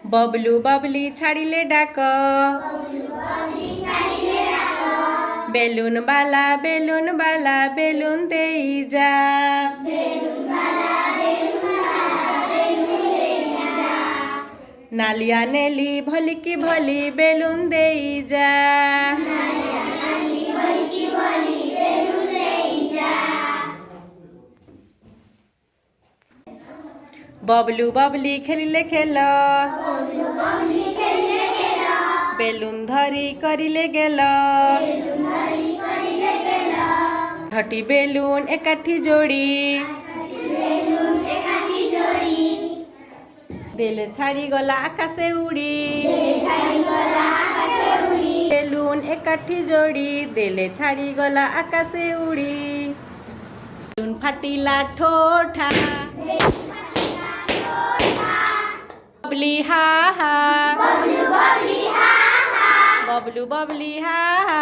बबलू बबली छाड़िले डाक बेलून बाला बेलून देई जा। नालिया नेली भलिकी भली बेलून देई जा। बबलू बबली खेलिले खेल बेलून धरी करिले गेल। घटी बेलून एकाठी जोड़ी देले छाड़ी गला आकाशे उड़ी। बेलून एकाठी जोड़ी देले छाड़ी गला आकाशे उड़ी। बेलून फाटिला ठोठा बबली हा हा बबलू बबली हा हा।